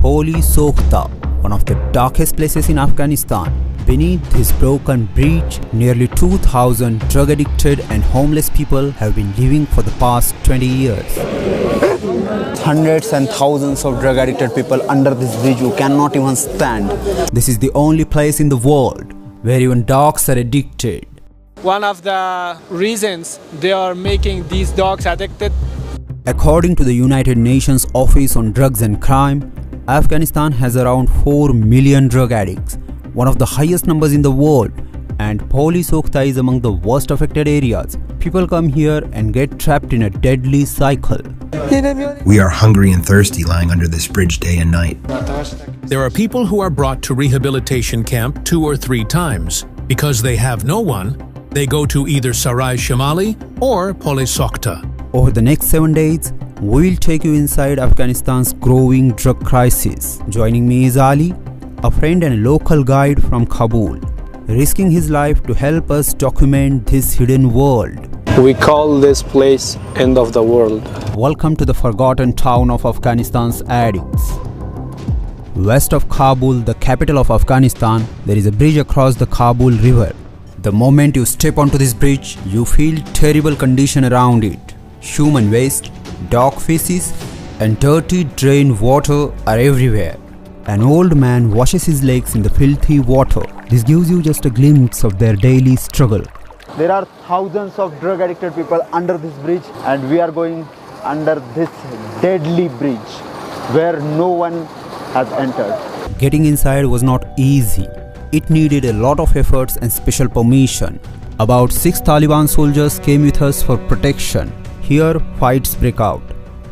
Sokhta, one of the darkest places in Afghanistan. Beneath this broken bridge, nearly 2,000 drug-addicted and homeless people have been living for the past 20 years. Hundreds and thousands of drug-addicted people under this bridge who cannot even stand. This is the only place in the world where even dogs are addicted. One of the reasons they are making these dogs addicted. According to the United Nations Office on Drugs and Crime, Afghanistan has around 4 million drug addicts, one of the highest numbers in the world, and Sokhta is among the worst affected areas. People come here and get trapped in a deadly cycle. We are hungry and thirsty lying under this bridge day and night. There are people who are brought to rehabilitation camp 2 or 3 times. Because they have no one, they go to either Sarai Shamali or Sokhta. Over the next 7 days, we will take you inside Afghanistan's growing drug crisis. Joining me is Ali, a friend and local guide from Kabul, risking his life to help us document this hidden world. We call this place end of the world. Welcome to the forgotten town of Afghanistan's addicts. West of Kabul, the capital of Afghanistan, there is a bridge across the Kabul River. The moment you step onto this bridge, you feel terrible condition around it. Human waste, dog feces, and dirty drain water are everywhere. An old man washes his legs in the filthy water. This gives you just a glimpse of their daily struggle. There are thousands of drug-addicted people under this bridge, and we are going under this deadly bridge where no one has entered. Getting inside was not easy. It needed a lot of efforts and special permission. About 6 Taliban soldiers came with us for protection. Here, fights break out.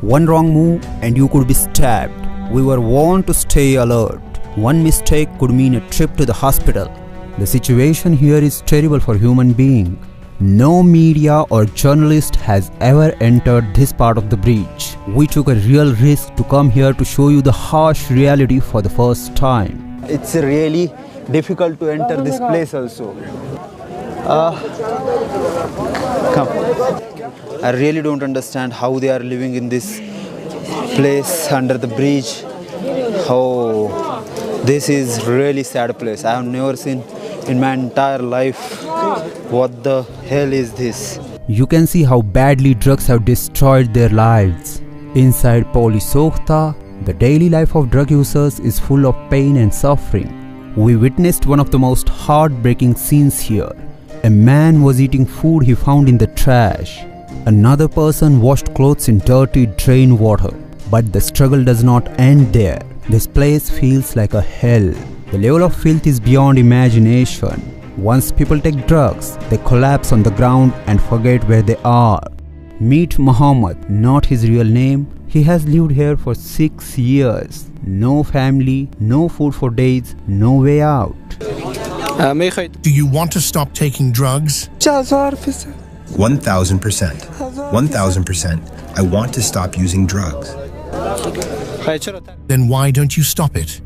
One wrong move and you could be stabbed. We were warned to stay alert. One mistake could mean a trip to the hospital. The situation here is terrible for human beings. No media or journalist has ever entered this part of the bridge. We took a real risk to come here to show you the harsh reality for the first time. It's really difficult to enter this place also. Come. I really don't understand how they are living in this place under the bridge. Oh, this is really sad place. I have never seen in my entire life. What the hell is this? You can see how badly drugs have destroyed their lives. Inside Sokhta, the daily life of drug users is full of pain and suffering. We witnessed one of the most heartbreaking scenes here. A man was eating food he found in the trash. Another person washed clothes in dirty drain water. But the struggle does not end there. This place feels like a hell. The level of filth is beyond imagination. Once people take drugs, they collapse on the ground and forget where they are. Meet Muhammad, not his real name. He has lived here for 6 years. No family, no food for days, no way out. Do you want to stop taking drugs? 1000%. 1000%. I want to stop using drugs. Then why don't you stop it?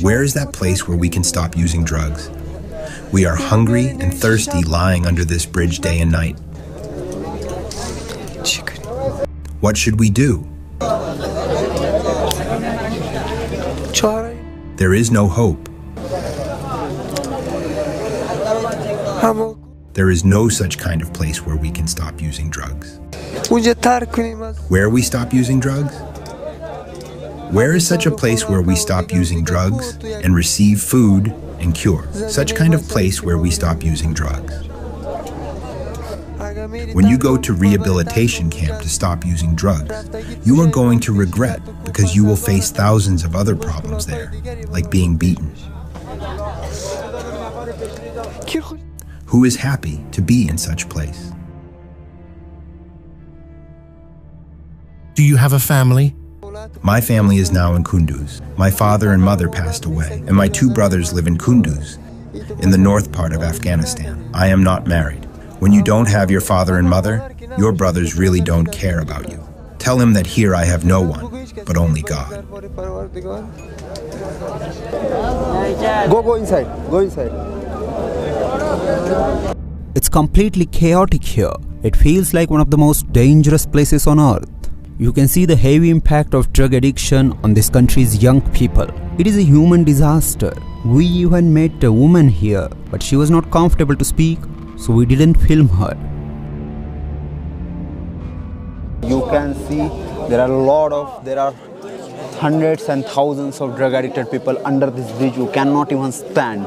Where is that place where we can stop using drugs? We are hungry and thirsty lying under this bridge day and night. What should we do? There is no hope. There is no such kind of place where we can stop using drugs. Where we stop using drugs? Where is such a place where we stop using drugs and receive food and cure? Such kind of place where we stop using drugs. When you go to rehabilitation camp to stop using drugs, you are going to regret because you will face thousands of other problems there, like being beaten. Who is happy to be in such place? Do you have a family? My family is now in Kunduz. My father and mother passed away, and my 2 brothers live in Kunduz, in the north part of Afghanistan. I am not married. When you don't have your father and mother, your brothers really don't care about you. Tell him that here I have no one, but only God. Go inside. Go inside. It's completely chaotic here. It feels like one of the most dangerous places on earth. You can see the heavy impact of drug addiction on this country's young people. It is a human disaster. We even met a woman here, but she was not comfortable to speak, so we didn't film her. You can see there are hundreds and thousands of drug addicted people under this bridge who cannot even stand.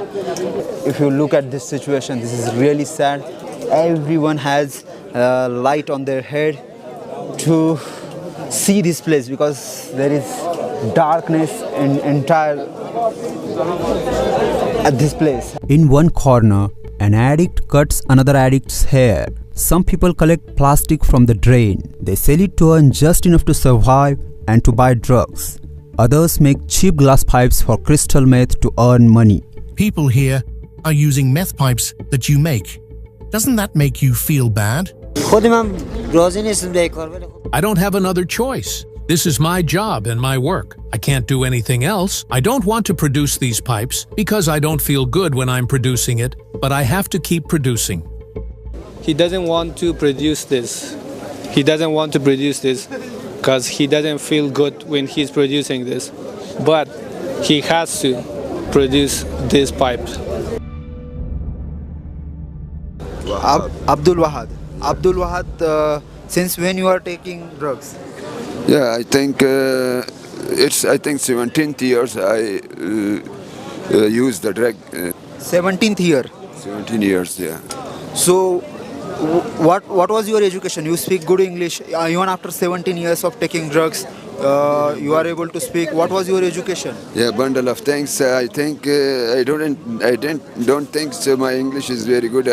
If you look at this situation, this is really sad. Everyone has light on their head to see this place because there is darkness in entire at this place. In one corner, an addict cuts another addict's hair. Some people collect plastic from the drain. They sell it to earn just enough to survive and to buy drugs. Others make cheap glass pipes for crystal meth to earn money. People here are using meth pipes that you make. Doesn't that make you feel bad? I don't have another choice. This is my job and my work. I can't do anything else. I don't want to produce these pipes because I don't feel good when I'm producing it, but I have to keep producing. He doesn't want to produce this. He doesn't want to produce this because he doesn't feel good when he's producing this. But he has to produce this pipe. Abdul Wahad, since when you are taking drugs? Yeah, I think it's 17th years I use the drug. 17th year. 17 years, yeah. So, what was your education? You speak good English. Even after 17 years of taking drugs, you are able to speak. What was your education? Yeah, bundle of thanks. I think I don't think so. My English is very good,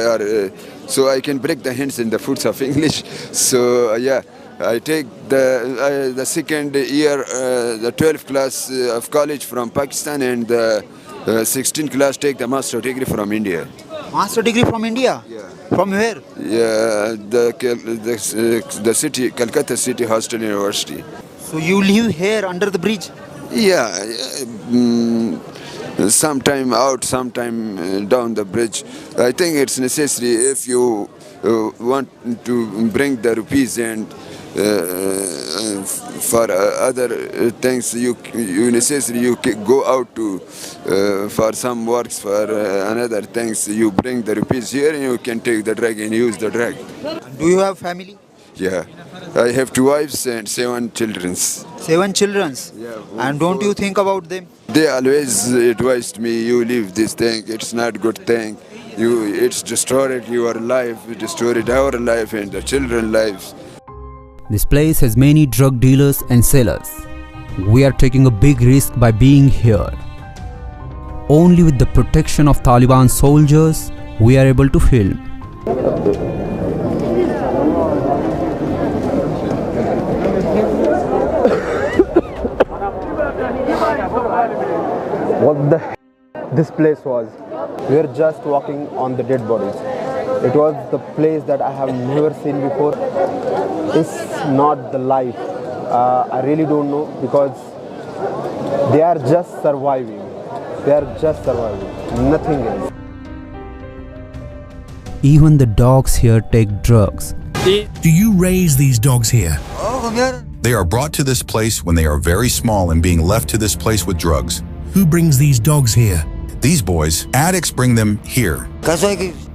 so I can break the hints in the foods of English. So yeah, I take the second year, the 12th class of college from Pakistan, and the 16th class take the master degree from India. Master degree from India? Yeah. From where? Yeah, the city, Calcutta City Hostel University. So you live here under the bridge? Yeah, sometime out, sometime down the bridge. I think it's necessary if you want to bring the rupees and for other things you go out to for some works, for another things you bring the rupees here and you can take the drug and use the drug. Do you have family? Yeah, I have 2 wives and 7 children. 7 children? Yeah. And don't you think about them? They always advised me, you leave this thing, it's not good thing. It's destroyed your life, it destroyed our life and the children's lives. This place has many drug dealers and sellers. We are taking a big risk by being here. Only with the protection of Taliban soldiers, we are able to film. What the this place was? We were just walking on the dead bodies. It was the place that I have never seen before. It's not the life. I really don't know, because they are just surviving. They are just surviving. Nothing else. Even the dogs here take drugs. Do you raise these dogs here? They are brought to this place when they are very small and being left to this place with drugs. Who brings these dogs here? These boys, addicts bring them here.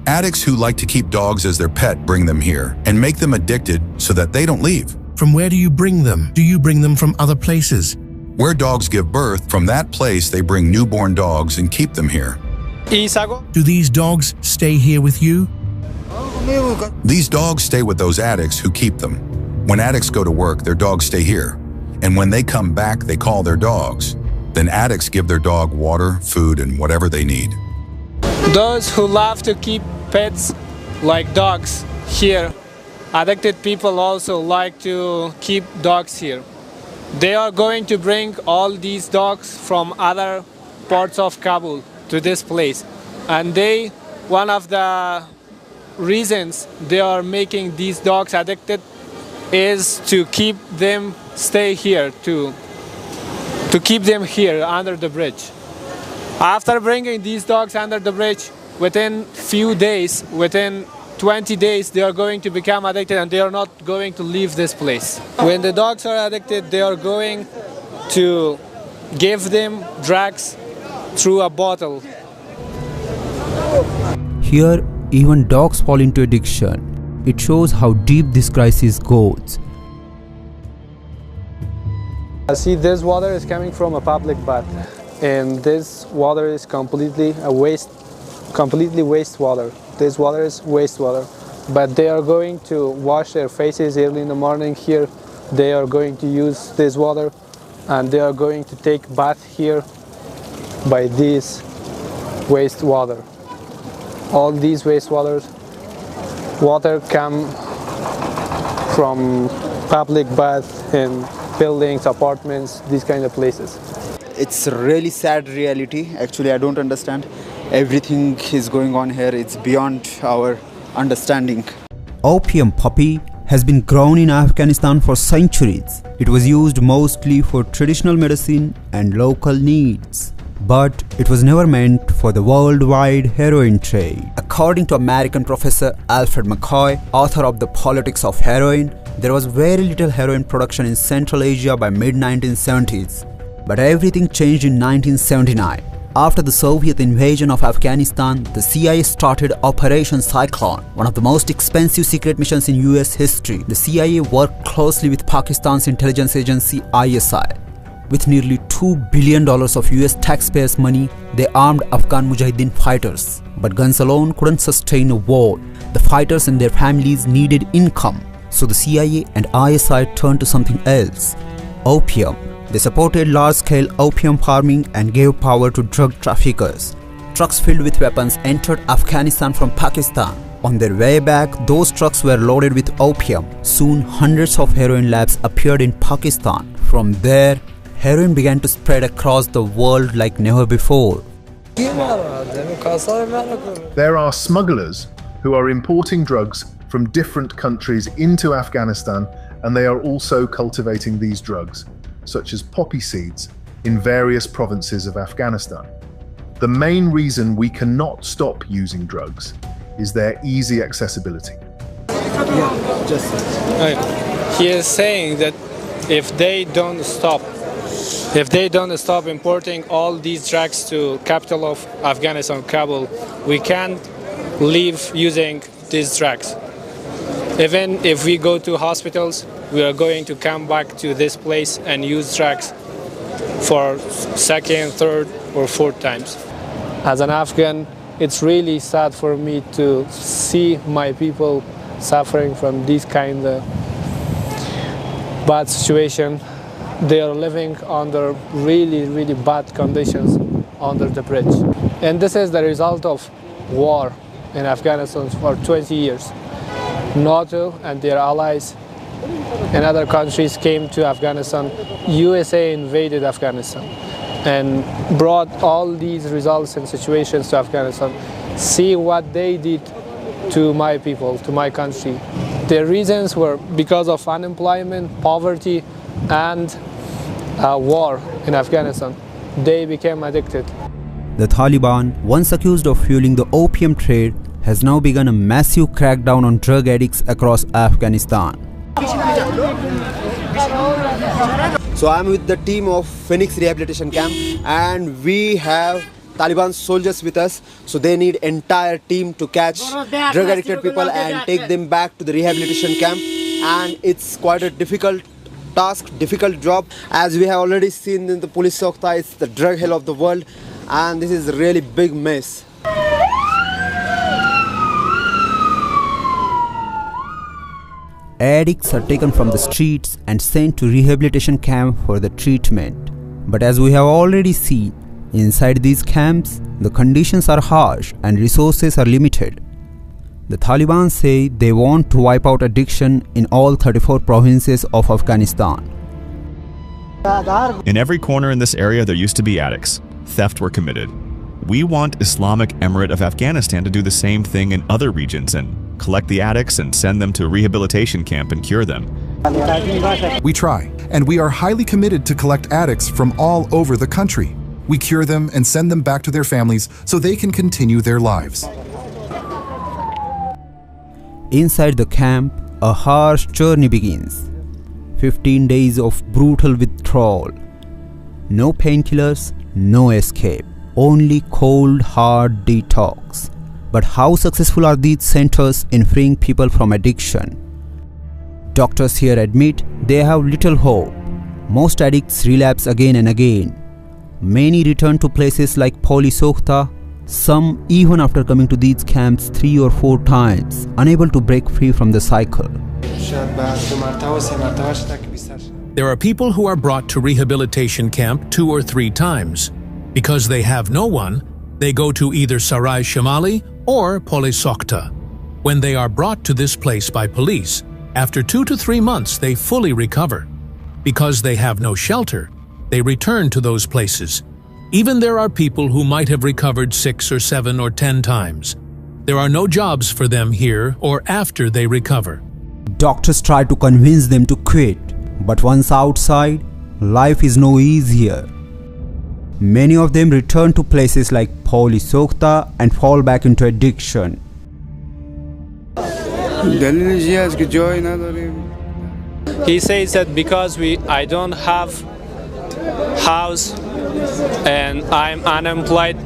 Addicts who like to keep dogs as their pet bring them here and make them addicted so that they don't leave. From where do you bring them? Do you bring them from other places? Where dogs give birth, from that place they bring newborn dogs and keep them here. Do these dogs stay here with you? These dogs stay with those addicts who keep them. When addicts go to work, their dogs stay here. And when they come back, they call their dogs. Then addicts give their dog water, food, and whatever they need. Those who love to keep pets like dogs here, addicted people also like to keep dogs here. They are going to bring all these dogs from other parts of Kabul to this place. And one of the reasons they are making these dogs addicted is to keep them stay here, to keep them here under the bridge. After bringing these dogs under the bridge, within few days, within 20 days they are going to become addicted and they are not going to leave this place. When the dogs are addicted, they are going to give them drugs through a bottle. Here, even dogs fall into addiction. It shows how deep this crisis goes. See, this water is coming from a public bath, and this water is completely wastewater. This water is wastewater, but they are going to wash their faces early in the morning here. They are going to use this water, and they are going to take bath here by this wastewater. All these water come from public bath and buildings, apartments, these kind of places. It's a really sad reality. Actually, I don't understand. Everything is going on here. It's beyond our understanding. Opium poppy has been grown in Afghanistan for centuries. It was used mostly for traditional medicine and local needs. But it was never meant for the worldwide heroin trade. According to American professor Alfred McCoy, author of The Politics of Heroin, there was very little heroin production in Central Asia by mid-1970s. But everything changed in 1979. After the Soviet invasion of Afghanistan, the CIA started Operation Cyclone, one of the most expensive secret missions in US history. The CIA worked closely with Pakistan's intelligence agency ISI. With nearly $2 billion of US taxpayers' money, they armed Afghan Mujahideen fighters. But guns alone couldn't sustain a war. The fighters and their families needed income. So the CIA and ISI turned to something else: opium. They supported large-scale opium farming and gave power to drug traffickers. Trucks filled with weapons entered Afghanistan from Pakistan. On their way back, those trucks were loaded with opium. Soon, hundreds of heroin labs appeared in Pakistan. From there, heroin began to spread across the world like never before. There are smugglers who are importing drugs from different countries into Afghanistan, and they are also cultivating these drugs, such as poppy seeds, in various provinces of Afghanistan. The main reason we cannot stop using drugs is their easy accessibility. He is saying that if they don't stop importing all these drugs to capital of Afghanistan, Kabul, we can't live using these drugs. Even if we go to hospitals, we are going to come back to this place and use drugs for second, third, or fourth times. As an Afghan, it's really sad for me to see my people suffering from this kind of bad situation. They are living under really, really bad conditions under the bridge. And this is the result of war in Afghanistan for 20 years. NATO and their allies and other countries came to Afghanistan. USA invaded Afghanistan and brought all these results and situations to Afghanistan. See what they did to my people, to my country. Their reasons were because of unemployment, poverty, and war in Afghanistan. They became addicted. The Taliban, once accused of fueling the opium trade, has now begun a massive crackdown on drug addicts across Afghanistan. So I'm with the team of Phoenix Rehabilitation Camp, and we have Taliban soldiers with us. So they need entire team to catch drug addicted people and take them back to the rehabilitation camp. And it's quite a difficult task, difficult job. As we have already seen in the police Sokhta, it's the drug hell of the world, and this is a really big mess. Addicts are taken from the streets and sent to rehabilitation camp for the treatment. But as we have already seen, inside these camps, the conditions are harsh and resources are limited. The Taliban say they want to wipe out addiction in all 34 provinces of Afghanistan. In every corner in this area there used to be addicts. Theft were committed. We want Islamic Emirate of Afghanistan to do the same thing in other regions and collect the addicts and send them to a rehabilitation camp and cure them. We try, and we are highly committed to collect addicts from all over the country. We cure them and send them back to their families so they can continue their lives. Inside the camp, a harsh journey begins. 15 days of brutal withdrawal. No painkillers, no escape. Only cold, hard detox. But how successful are these centers in freeing people from addiction? Doctors here admit they have little hope. Most addicts relapse again and again. Many return to places like Polisokhta, some even after coming to these camps 3 or 4 times, unable to break free from the cycle. There are people who are brought to rehabilitation camp 2 or 3 times. Because they have no one, they go to either Sarai Shamali or Polisokhta. When they are brought to this place by police, after 2 to 3 months they fully recover. Because they have no shelter, they return to those places. Even there are people who might have recovered 6 or 7 or 10 times. There are no jobs for them here or after they recover. Doctors try to convince them to quit, but once outside, life is no easier. Many of them return to places like Polisokhta and fall back into addiction. He says that because I don't have house and I'm unemployed,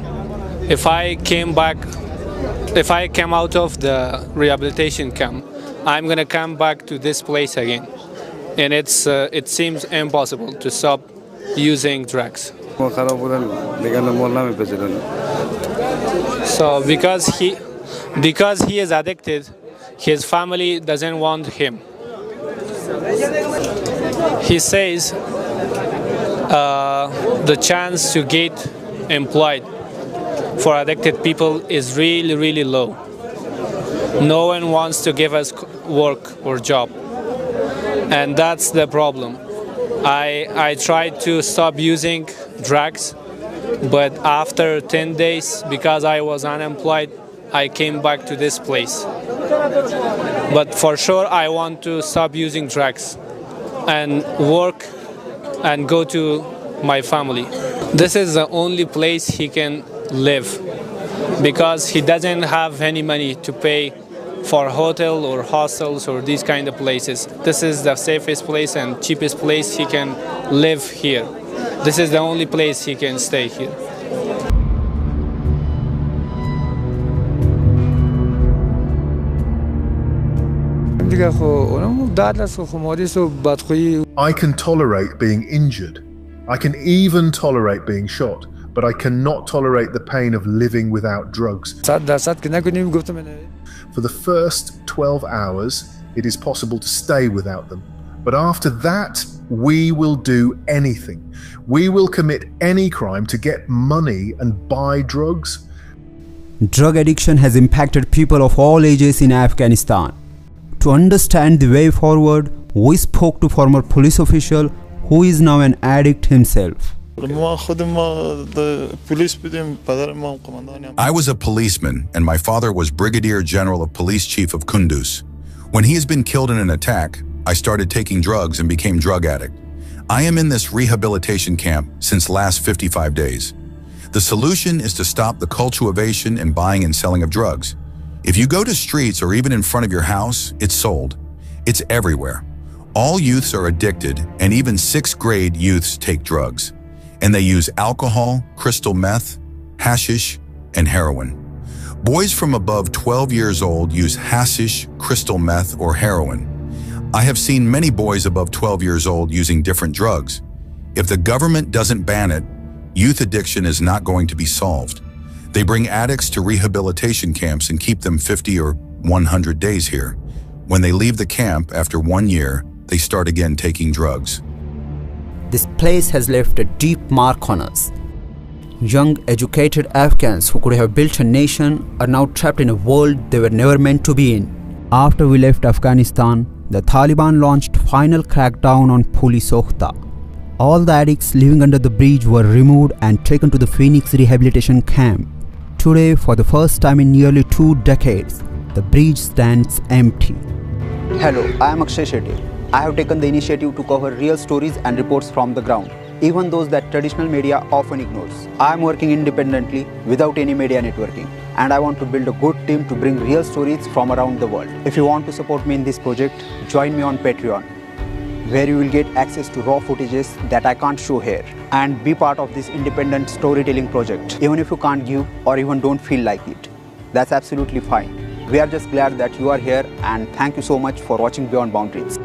if I came out of the rehabilitation camp, I'm gonna come back to this place again, and it seems impossible to stop using drugs. So because he is addicted, his family doesn't want him. He says the chance to get employed for addicted people is really, really low. No one wants to give us work or job, and that's the problem. I tried to stop using drugs, but after 10 days, because I was unemployed, I came back to this place. But for sure, I want to stop using drugs and work and go to my family. This is the only place he can live, because he doesn't have any money to pay for hotel or hostels or these kind of places. This is the safest place and cheapest place he can live here. This is the only place he can stay here. I can tolerate being injured. I can even tolerate being shot, but I cannot tolerate the pain of living without drugs. For the first 12 hours, it is possible to stay without them. But after that, we will do anything. We will commit any crime to get money and buy drugs. Drug addiction has impacted people of all ages in Afghanistan. To understand the way forward, we spoke to former police official who is now an addict himself. I was a policeman, and my father was Brigadier General of Police Chief of Kunduz. When he has been killed in an attack, I started taking drugs and became drug addict. I am in this rehabilitation camp since last 55 days. The solution is to stop the cultivation and buying and selling of drugs. If you go to streets or even in front of your house, it's sold. It's everywhere. All youths are addicted, and even 6th grade youths take drugs. And they use alcohol, crystal meth, hashish, and heroin. Boys from above 12 years old use hashish, crystal meth, or heroin. I have seen many boys above 12 years old using different drugs. If the government doesn't ban it, youth addiction is not going to be solved. They bring addicts to rehabilitation camps and keep them 50 or 100 days here. When they leave the camp after 1 year, they start again taking drugs. This place has left a deep mark on us. Young, educated Afghans who could have built a nation are now trapped in a world they were never meant to be in. After we left Afghanistan, the Taliban launched final crackdown on Polisokhta. All the addicts living under the bridge were removed and taken to the Phoenix rehabilitation camp. Today, for the first time in nearly 2 decades, the bridge stands empty. Hello, I am Akshay Shetty. I have taken the initiative to cover real stories and reports from the ground, even those that traditional media often ignores. I am working independently without any media networking, and I want to build a good team to bring real stories from around the world. If you want to support me in this project, join me on Patreon, where you will get access to raw footages that I can't show here, and be part of this independent storytelling project. Even if you can't give or even don't feel like it, that's absolutely fine. We are just glad that you are here, and thank you so much for watching Beyond Boundaries.